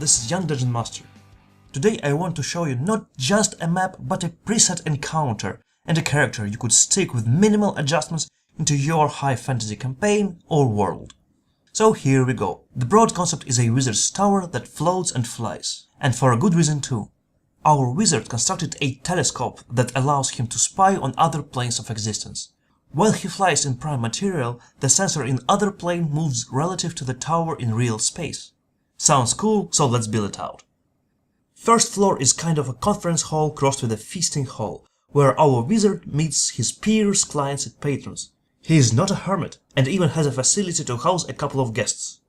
this is Young Dungeon Master. Today I want to show you not just a map, but a preset encounter and a character you could stick with minimal adjustments into your high fantasy campaign or world. So here we go. The broad concept is a wizard's tower that floats and flies, and for a good reason too. Our wizard constructed a telescope that allows him to spy on other planes of existence. While he flies in prime material, the sensor in other plane moves relative to the tower in real space. Sounds cool, so let's build it out. First floor is kind of a conference hall crossed with a feasting hall, where our wizard meets his peers, clients and patrons. He is not a hermit, and even has a facility to house a couple of guests.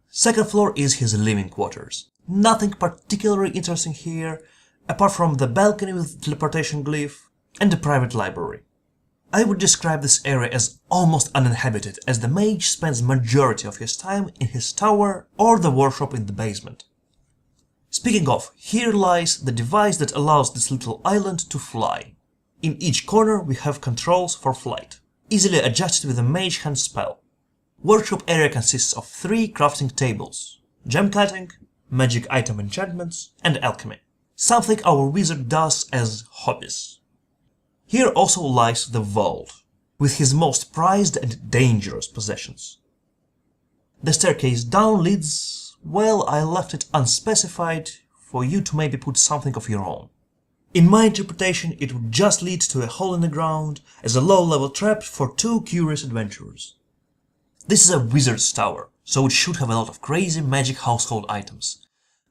Second floor is his living quarters. Nothing particularly interesting here, apart from the balcony with teleportation glyph and the private library. I would describe this area as almost uninhabited, as the mage spends majority of his time in his tower or the workshop in the basement. Speaking of, here lies the device that allows this little island to fly. In each corner we have controls for flight, easily adjusted with a mage hand spell. Workshop area consists of 3 crafting tables: gem cutting, magic item enchantments, and alchemy. Something our wizard does as hobbies. Here also lies the vault, with his most prized and dangerous possessions. The staircase down leads, well, I left it unspecified for you to maybe put something of your own. In my interpretation, it would just lead to a hole in the ground as a low-level trap for 2 curious adventurers. This is a wizard's tower, so it should have a lot of crazy magic household items.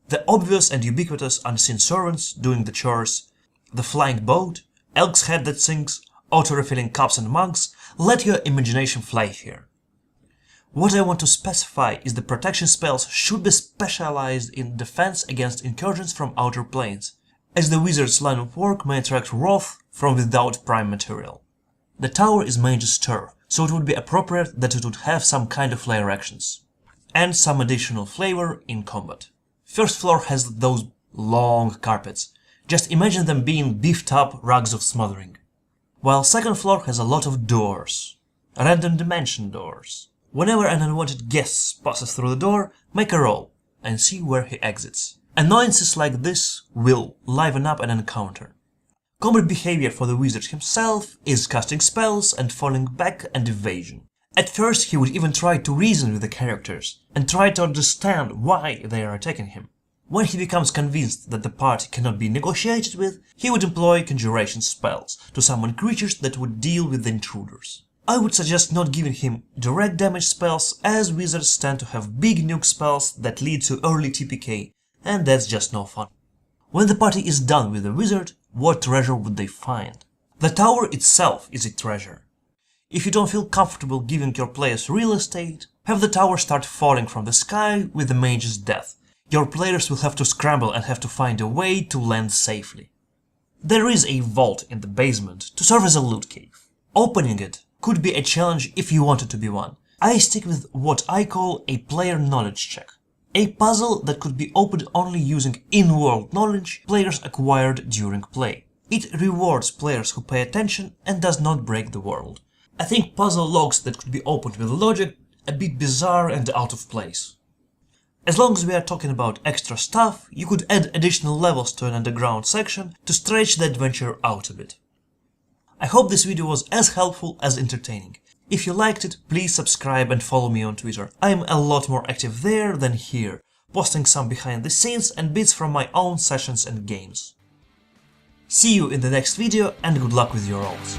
The obvious and ubiquitous unseen servants doing the chores, the flying boat, elk's head that sings, auto-refilling cups and mugs. Let your imagination fly here. What I want to specify is the protection spells should be specialized in defense against incursions from outer planes, as the wizard's line of work may attract wrath from without prime material. The tower is mage's turf, so it would be appropriate that it would have some kind of lair actions, and some additional flavor in combat. First floor has those long carpets. Just imagine them being beefed up rugs of smothering. While second floor has a lot of doors. Random dimension doors. Whenever an unwanted guest passes through the door, make a roll and see where he exits. Annoyances like this will liven up an encounter. Combat behavior for the wizard himself is casting spells and falling back and evasion. At first he would even try to reason with the characters and try to understand why they are attacking him. When he becomes convinced that the party cannot be negotiated with, he would employ conjuration spells to summon creatures that would deal with the intruders. I would suggest not giving him direct damage spells, as wizards tend to have big nuke spells that lead to early TPK, and that's just no fun. When the party is done with the wizard, what treasure would they find? The tower itself is a treasure. If you don't feel comfortable giving your players real estate, have the tower start falling from the sky with the mage's death. Your players will have to scramble and have to find a way to land safely. There is a vault in the basement to serve as a loot cave. Opening it could be a challenge if you want it to be one. I stick with what I call a player knowledge check. A puzzle that could be opened only using in-world knowledge players acquired during play. It rewards players who pay attention and does not break the world. I think puzzle logs that could be opened with logic a bit bizarre and out of place. As long as we are talking about extra stuff, you could add additional levels to an underground section to stretch the adventure out a bit. I hope this video was as helpful as entertaining. If you liked it, please subscribe and follow me on Twitter. I am a lot more active there than here, posting some behind the scenes and bits from my own sessions and games. See you in the next video and good luck with your rolls.